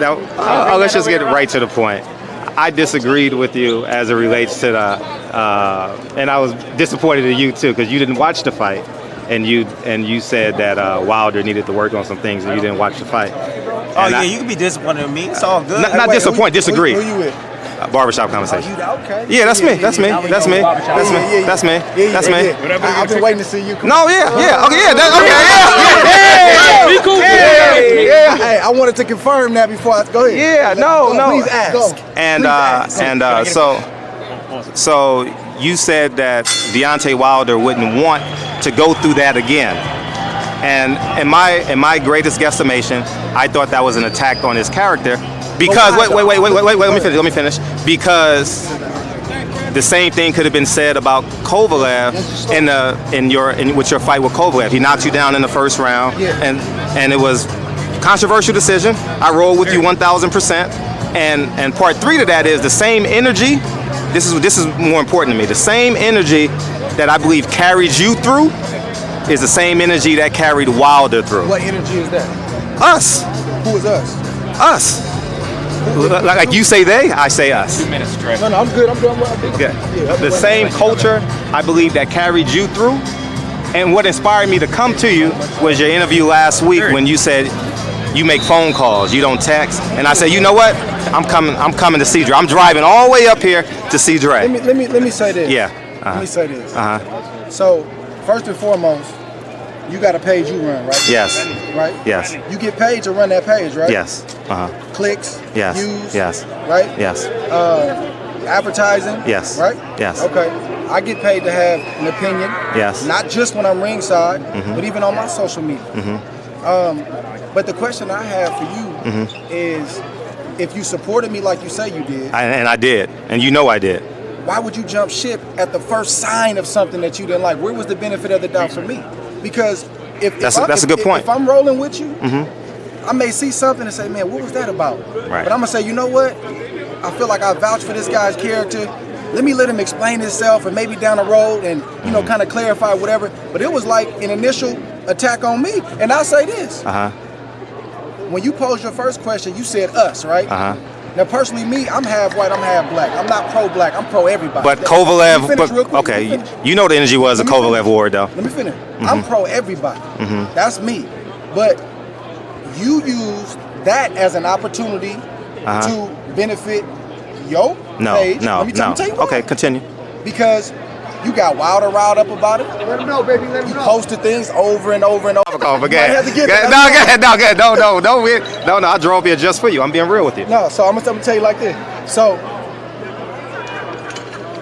Now, let's just get right to the point. I disagreed with you as it relates to the, and I was disappointed in you too because you didn't watch the fight, and you said that Wilder needed to work on some things, and you didn't watch the fight. Oh yeah, you can be disappointed with me. It's all good. Not disappointed, disagree. Who you with? Barbershop conversation. Okay. Yeah, that's me. That's me. That's me. That's me. That's me. That's me. I've been waiting to see you. No, yeah. Okay, yeah. Be cool. Hey, I wanted to confirm that before I go ahead. Yeah, no. Please ask. So you said that Deontay Wilder wouldn't want to go through that again. And in my greatest guesstimation, I thought that was an attack on his character. Because wait, let me finish. Because the same thing could have been said about Kovalev with your fight with Kovalev. He knocked you down in the first round, and it was controversial decision. I roll with you 1,000%. And part 3 to that is the same energy. This is more important to me. The same energy that I believe carried you through is the same energy that carried Wilder through. What energy is that? Us. Who is us? Us. Like you say they, I say us. 2 minutes straight. No, I'm good. I'm doing well. Okay. The same culture, I believe, that carried you through. And what inspired me to come to you was your interview last week when you said you make phone calls, you don't text. And I said, you know what? I'm coming to see Dre. I'm driving all the way up here to see Dre. Let me say this. Yeah. Let me say this. So, first and foremost, you got a page you run, right? Yes. Right? Yes. You get paid to run that page, right? Yes. Clicks, Yes. views, Yes. right? Yes. Advertising, Yes. right? Yes. Okay. I get paid to have an opinion. Yes. Not just when I'm ringside, but even on my social media. But the question I have for you is, if you supported me like you say you did, And I did, and you know I did. why would you jump ship at the first sign of something that you didn't like? Where was the benefit of the doubt for me? Because That's a good point. If I'm rolling with you, I may see something and say, man, what was that about? Right. But I'm going to say, you know what? I feel like I vouch for this guy's character. Let me let him explain himself and maybe down the road and, kind of clarify whatever. But it was like an initial attack on me. And I'll say this. When you posed your first question, you said us, right? Now, personally, me, I'm half white, I'm half black. I'm not pro-black, I'm pro-everybody. But Kovalev, you know the energy was a Kovalev war, though. Let me finish. I'm pro-everybody. That's me. But you used that as an opportunity to benefit your page. No. Let me tell you why. Okay, continue. Because you got Wilder riled up about it. Let him know, baby. Let him You know. posted things over and over and over. Oh, You might have to get it. No, I drove here just for you. I'm being real with you. No, so I'm gonna tell you like this. So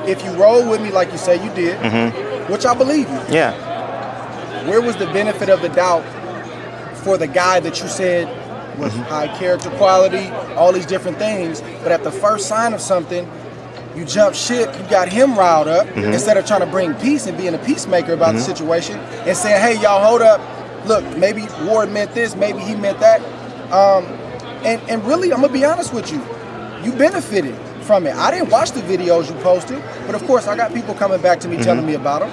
if you roll with me like you say you did, which I believe you, Yeah. where was the benefit of the doubt for the guy that you said was high character quality, all these different things, but at the first sign of something, you jump ship, you got him riled up, instead of trying to bring peace and being a peacemaker about the situation and saying, hey, y'all, hold up. Look, maybe Ward meant this, maybe he meant that. And really, I'm going to be honest with you. You benefited from it. I didn't watch the videos you posted, but of course, I got people coming back to me telling me about them.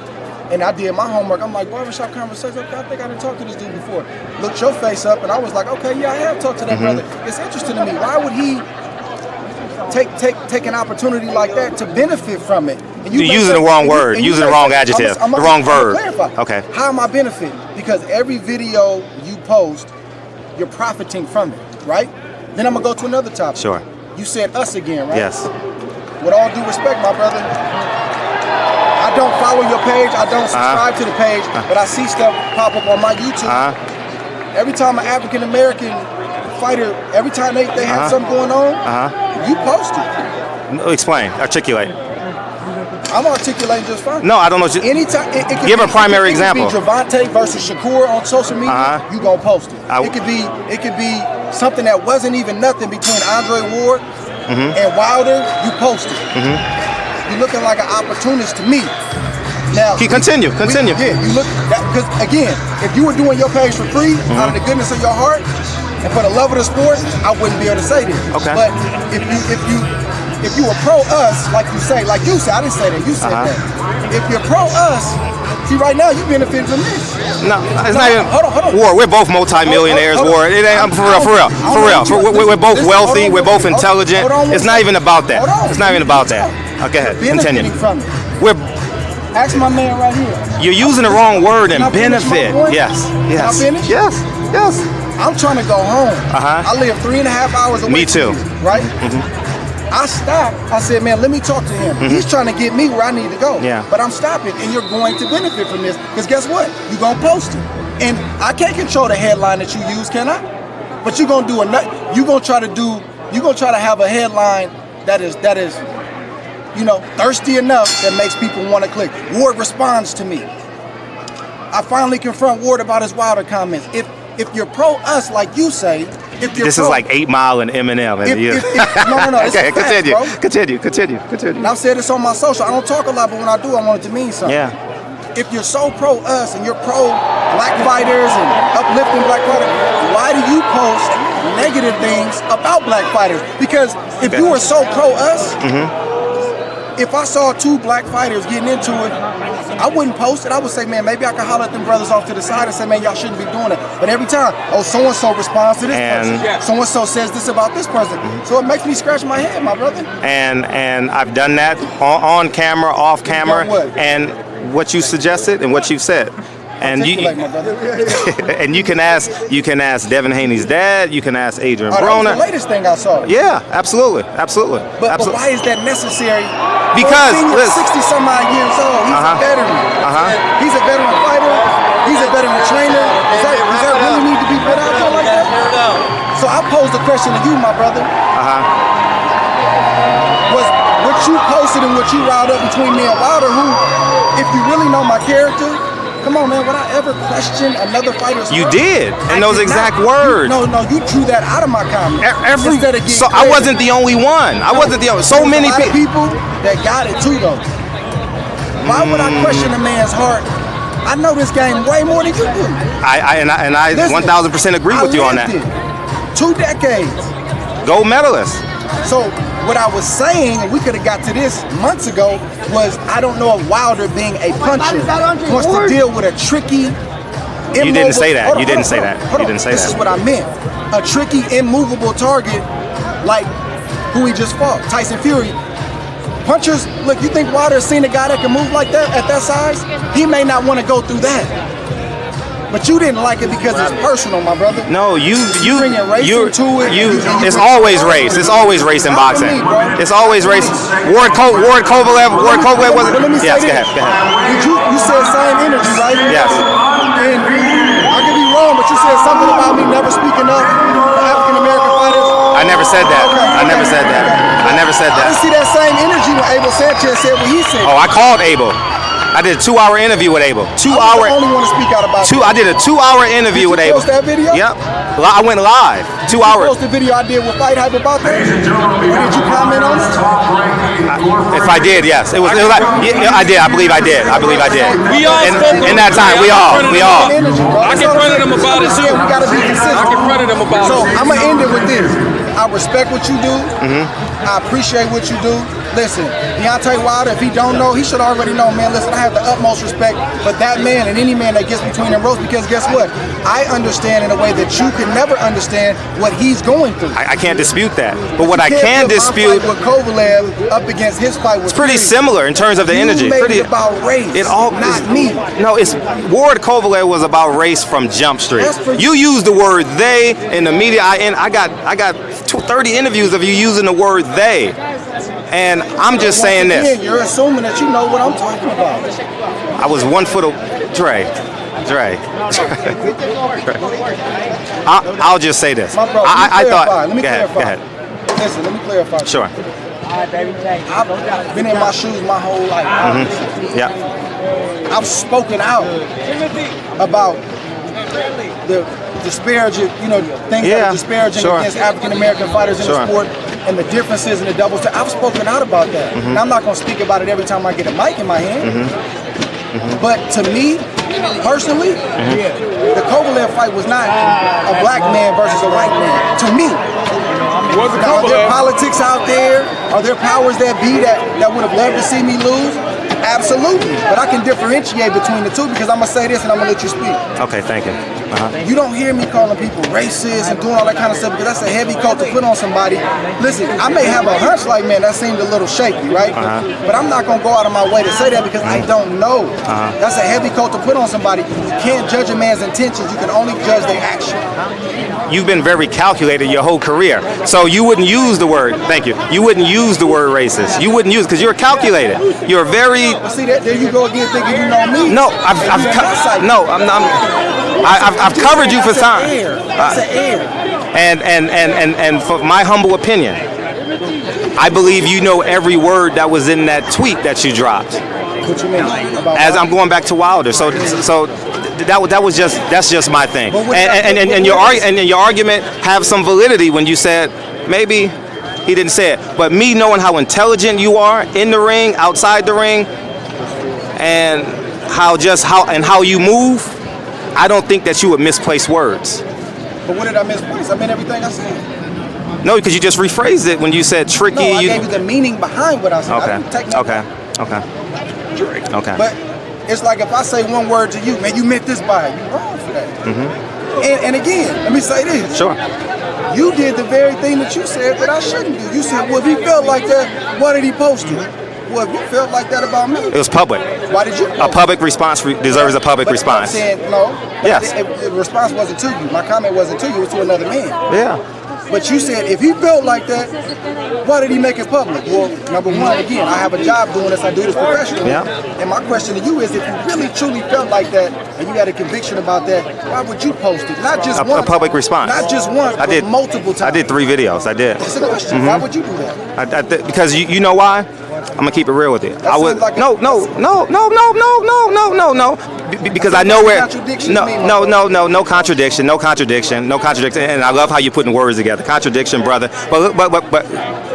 And I did my homework. I'm like, barbershop conversation. I think I didn't talk to this dude before. Looked your face up, and I was like, okay, yeah, I have talked to that brother. It's interesting to me. Why would he take an opportunity like that to benefit from it? And You're using the wrong word, using the wrong adjective, the wrong verb. Okay. How am I benefiting? Because every video you post, you're profiting from it, right? Then I'm going to go to another topic. Sure. You said us again, right? Yes. With all due respect, my brother, I don't follow your page, I don't subscribe to the page, but I see stuff pop up on my YouTube. Every time an African American fighter, every time they have something going on, you post it. Explain, articulate. I'm articulating just fine. No, I don't know. Anytime, it could Give a primary example. It could be Javante versus Shakur on social media. You gonna post it. It could be something that wasn't even nothing between Andre Ward and Wilder. You post it. You're looking like an opportunist to me. Now, continue. Yeah, you look because again, if you were doing your page for free out of the goodness of your heart and for the love of the sport, I wouldn't be able to say this. Okay. But if you were pro us, like you said, I didn't say that. You said that. If you're pro us, See, right now you benefit from this. No, it's not even. Hold on. Ward, we're both multimillionaires. Hold on. Ward, it ain't. I'm for real. We're both wealthy. We're both intelligent. It's not even about that. It's not even about that. Okay, continue. From it. We're. Ask my man right here. You're using the wrong word and Can I finish my benefit. point? Yes. Can I finish? Yes. I'm trying to go home. Uh-huh. I live 3.5 hours away. Me too. From you, right? I stopped. I said, man, let me talk to him. He's trying to get me where I need to go. Yeah. But I'm stopping, and you're going to benefit from this. Because guess what? You're going to post it. And I can't control the headline that you use, can I? But you're going to do you're going to try to have a headline that is thirsty enough that makes people want to click. Ward responds to me. I finally confront Ward about his Wilder comments. If you're pro us, like you say, if you're This is like 8 Mile and Eminem. No. Okay, Continue. continue. And I've said this on my social. I don't talk a lot, but when I do, I want it to mean something. Yeah. If you're so pro us and you're pro black fighters and uplifting black fighters, why do you post negative things about black fighters? Because if you were so pro us, if I saw 2 black fighters getting into it, I wouldn't post it. I would say, man, maybe I can holler at them brothers off to the side and say, man, y'all shouldn't be doing it. But every time, so-and-so responds to this person. So-and-so says this about this person. So it makes me scratch my head, my brother. And I've done that on camera, off camera, and what you suggested and what you said. And you my brother. and you can ask Devin Haney's dad. You can ask Adrian That Broner. was the latest thing I saw. Yeah, absolutely. But why is that necessary? Because listen, 60 some odd years old. He's a veteran. He's a veteran fighter. He's a veteran trainer. Does that really need to be put out there like that? So I posed a question to you, my brother. Was what you posted and what you riled up between me and Wilder, who, if you really know my character, come on, man, would I ever question another fighter's You work? did, in those exact words. No, you drew that out of my comment. So I wasn't the only one. I wasn't the only. So many people that got it too, though. Why would I question a man's heart? I know this game way more than you do. I 1,000% agree with you on that. 2 decades. Gold medalist. So what I was saying, and we could have got to this months ago, was I don't know if Wilder, being a puncher, wants to deal with a tricky, You didn't say that. You didn't say that. You didn't say that. This is what I meant. A tricky, immovable target like who he just fought, Tyson Fury. Punchers, look, you think Wilder's seen a guy that can move like that at that size? He may not want to go through that. But you didn't like it because it's personal, my brother. No, you bringing race into it. It's always race. It's always race in boxing. It's always race. Ward Kovalev was. Yes, go ahead. You said same energy, right? Yes. And I could be wrong, but you said something about me never speaking up for African American fighters. I never said that. Okay. I never said that. I never said I that. didn't see that same energy when Abel Sanchez said what he said. Oh, I called Abel. I did a 2-hour interview with Abel. I only want to speak out about I did a 2-hour interview with Abel. Did you post that video? Yep. I went live. 2 hours. You post the video I did with Fight Hype about that? Did you comment on it? If I did, yes. It was like, I did. I believe I did. We all in that time. We all. I confronted him about it too. We gotta be consistent. I confronted him about it. So I'm gonna end it with this. I respect what you do. I appreciate what you do. Listen, Deontay Wilder, if he don't know, he should already know, man. Listen, I have the utmost respect for that man and any man that gets between them ropes, because guess what? I understand in a way that you can never understand what he's going through. I can't dispute that. But what I can dispute, with Kovalev up against his fight with it's pretty Fury. similar in terms of the energy. You made it about race, not me. No, it's Ward Kovalev was about race from Jump Street. That's for You used the word they in the media. I got 30 interviews of you using the word they. And I'm just saying this. You're assuming that you know what I'm talking about. I was 1 foot away. Dre. I'll just say this. My bro, I thought. Let me clarify. Go ahead. Listen, let me clarify. Sure. I've been in my shoes my whole life. Yeah. I've spoken out about the disparaging, things that are disparaging against African American fighters in the sport, and the differences in the double standard. I've spoken out about that. And I'm not going to speak about it every time I get a mic in my hand. But to me, personally, the Kovalev fight was not a black man versus a white man. To me. Now, are there politics out there? Are there powers that be that would have loved to see me lose? Absolutely, but I can differentiate between the two because I'm gonna say this and I'm gonna let you speak. Okay, thank you. You don't hear me calling people racist and doing all that kind of stuff because that's a heavy coat to put on somebody. Listen, I may have a hunch like, man, that seemed a little shaky, right? But I'm not gonna go out of my way to say that because I don't know. That's a heavy coat to put on somebody. You can't judge a man's intentions. You can only judge their action. You've been very calculated your whole career, so you wouldn't use the word. Thank you. You wouldn't use the word racist. You wouldn't use because you're calculated. You're very. Well, see that? There you go again, thinking you know me. No, I've covered you for time. That's an air. And for my humble opinion, I believe you know every word that was in that tweet that you dropped. What you mean? As I'm going back to Wilder, so that's just my thing. And your argument have some validity when you said maybe he didn't say it, but me knowing how intelligent you are in the ring, outside the ring, and how you move, I don't think that you would misplace words. But what did I misplace? I meant everything I said. No, because you just rephrased it when you said tricky. No, I gave you the meaning behind what I said. I didn't take nothing. Okay. But it's like if I say one word to you, man, you meant this by it. You're wrong for that. And again, let me say this. Sure. You did the very thing that you said that I shouldn't do. You said, well, if he felt like that, why did he post it? Well, if you felt like that about me. It was public. Why did you? A public response deserves a public response. I'm saying, no. Yes. The response wasn't to you. My comment wasn't to you. It was to another man. Yeah. But you said if he felt like that, why did he make it public? Well, number one, again, I have a job doing this. I do this professionally. Yeah. And my question to you is, if you really truly felt like that and you had a conviction about that, why would you post it? Not just once. A public response. Not just once, but multiple times. I did 3 videos. I did. That's a question. Why would you do that? Because you know why? I'm gonna keep it real with you. I would like no. Because I know where. No contradiction. And I love how you're putting words together. Contradiction, brother. But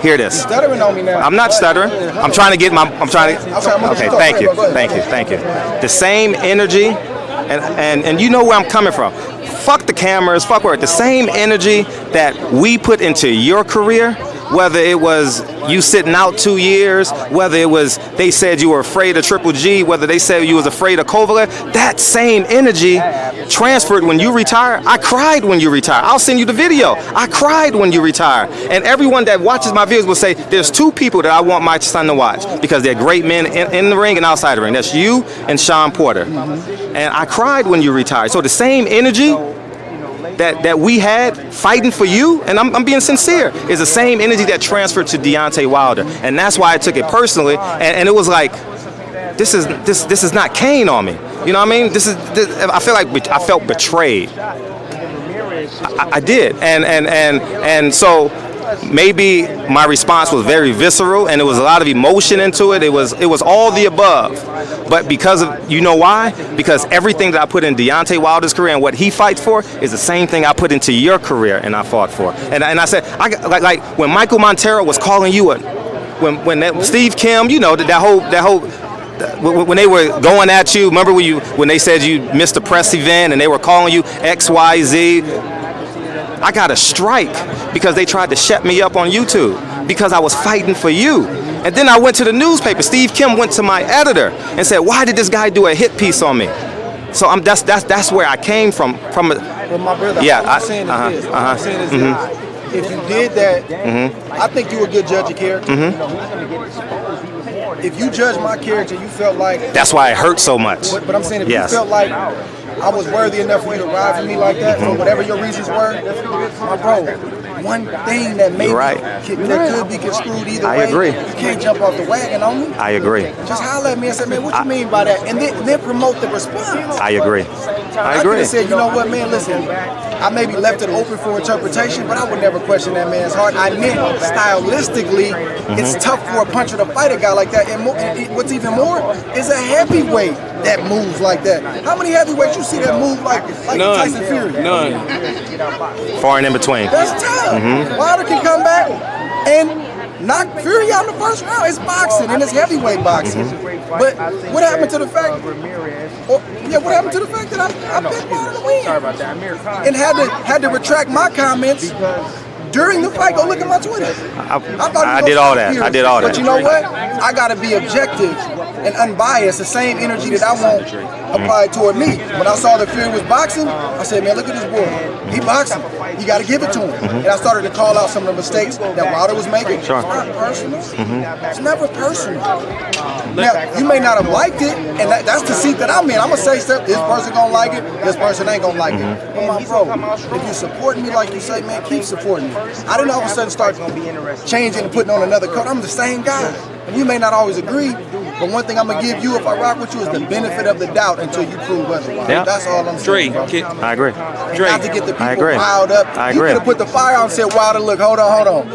hear this. You're stuttering on me now. I'm not stuttering. I'm trying to get my. Okay. Thank you. The same energy, and you know where I'm coming from. Fuck the cameras. Fuck where. The same energy that we put into your career. Whether it was you sitting out 2 years, whether it was they said you were afraid of Triple G, whether they said you was afraid of Kovalev, that same energy transferred when you retire. I cried when you retired. I'll send you the video. I cried when you retired. And everyone that watches my videos will say, there's 2 people that I want my son to watch because they're great men in the ring and outside the ring. That's you and Sean Porter. And I cried when you retired. So the same energy that we had fighting for you, and I'm being sincere, is the same energy that transferred to Deontay Wilder, and that's why I took it personally. And it was like, this is not Kane on me. You know what I mean? I feel like I felt betrayed. I did, and so maybe my response was very visceral, and there was a lot of emotion into it. It was all the above. But because of, you know why? Because everything that I put in Deontay Wilder's career and what he fights for is the same thing I put into your career and I fought for. And I said, like when Michael Montero was calling you when Steve Kim, you know, that whole when they were going at you, remember when they said you missed a press event and they were calling you XYZ? I got a strike because they tried to shut me up on YouTube because I was fighting for you. And then I went to the newspaper. Steve Kim went to my editor and said, "Why did this guy do a hit piece on me?" So that's where I came from. Well, my brother, yeah, I'm saying is this. I'm saying is this. If you did that, I think you're a good judge of character. If you judge my character, you felt like that's why it hurt so much. But I'm saying if you felt like I was worthy enough for you to ride for me like that, for whatever your reasons were, my bro, one thing that maybe that could be construed either way. I agree. You can't jump off the wagon on me. I agree. Just holler at me and say, man, what you mean by that? And then promote the response. I agree. I could have said, you know what, man, listen, I maybe left it open for interpretation, but I would never question that man's heart. I meant stylistically, it's tough for a puncher to fight a guy like that. And what's even more is a heavyweight that moves like that. How many heavyweights you see that move like Tyson Fury? None. Far and in between. That's tough. Wilder can come back and knock Fury out in the first round. It's boxing and it's heavyweight boxing. But what happened to the fact? What happened to the fact that I picked Wilder to win? And had to retract my comments during the fight, go look at my Twitter. I did all that. I did all that. But you know what? I gotta be objective and unbiased. The same energy that I want applied toward me. When I saw that Fury was boxing, I said, man, look at this boy. He boxing. You got to give it to him. And I started to call out some of the mistakes that Wilder was making. Sure. It's not personal. It's never personal. Now, you may not have liked it, and that's the seat that I'm in. I'm going to say stuff, this person going to like it, this person ain't going to like it. But my bro, if you support me like you say, man, keep supporting me. I didn't all of a sudden start changing and putting on another coat. I'm the same guy. And we may not always agree, but one thing I'm going to give you if I rock with you is the benefit of the doubt until you prove otherwise. Yeah. That's all I'm saying. I agree. Not to get the people agree. riled up. I You agree. could have put the fire out and said, Wilder, look, hold on.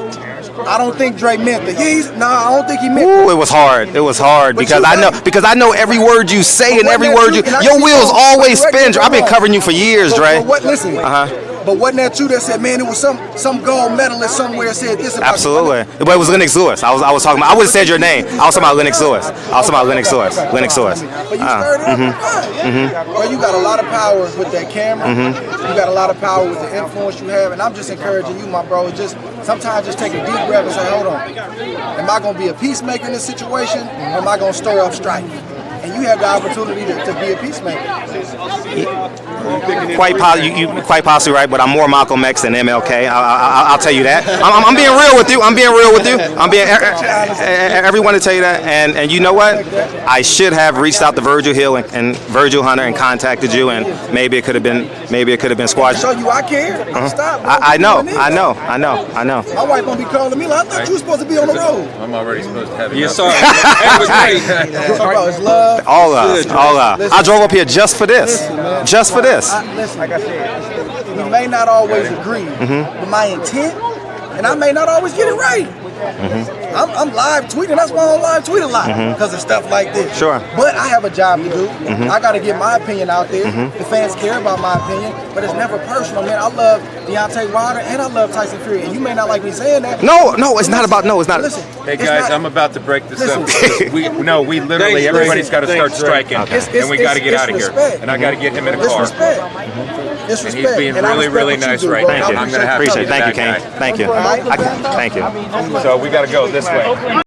I don't think Dre meant that. I don't think he meant that. Ooh, it was hard. It was hard But because you I know every word you say and But every wasn't word that you. true? Your wheels always spin. I've been wrong. covering you for years, Dre. But listen. Uh-huh. But wasn't that true that said, man, it was some gold medalist somewhere said this about Absolutely. But it was Lennox Lewis. I was talking about. I would have said your name. I was talking about Lennox Lewis. Lennox Lewis. But you stirred it up. Well, you got a lot of power with that camera. You got a lot of power with the influence you have, and I'm just encouraging you, my bro. Sometimes just take a deep breath and say, hold on. Am I going to be a peacemaker in this situation, or am I going to stir up strife? And you have the opportunity to be a peacemaker. Quite possibly right, but I'm more Malcolm X than MLK. I'll tell you that. I'm being real with you. Everyone to tell you that. And you know what? I should have reached out to Virgil Hill and Virgil Hunter and contacted you, and maybe it could have been squashed. Show you I care. Stop. I know. My wife gonna be calling me like, I thought you were supposed to be on the road. I'm already supposed to have it. You saw it. It was great. Bro, it's love. All up. I drove up here just for this. Listen, man. Just for this. Listen, like I said, we may not always agree, but my intent, and I may not always get it right. I'm live tweeting. That's why I don't live tweet a lot, because of stuff like this. Sure. But I have a job to do. I got to get my opinion out there. The fans care about my opinion, but it's never personal, man. I love Deontay Wilder and I love Tyson Fury, and you may not like me saying that. No, it's not about. No, it's not. Listen, Hey it's guys, not- I'm about to break this up. Listen. We literally, Thanks, everybody's got to start Thanks, Ray. striking, Okay. and we got to get out of here. respect. And I got to get him in a It's car. respect. It's And respect. he's being And I really, respect really what you nice do, right bro. now. Thank you. I'm gonna have to Appreciate it. be Thank you, that Kane. guy. Thank you. Thank you. So we got to go this way.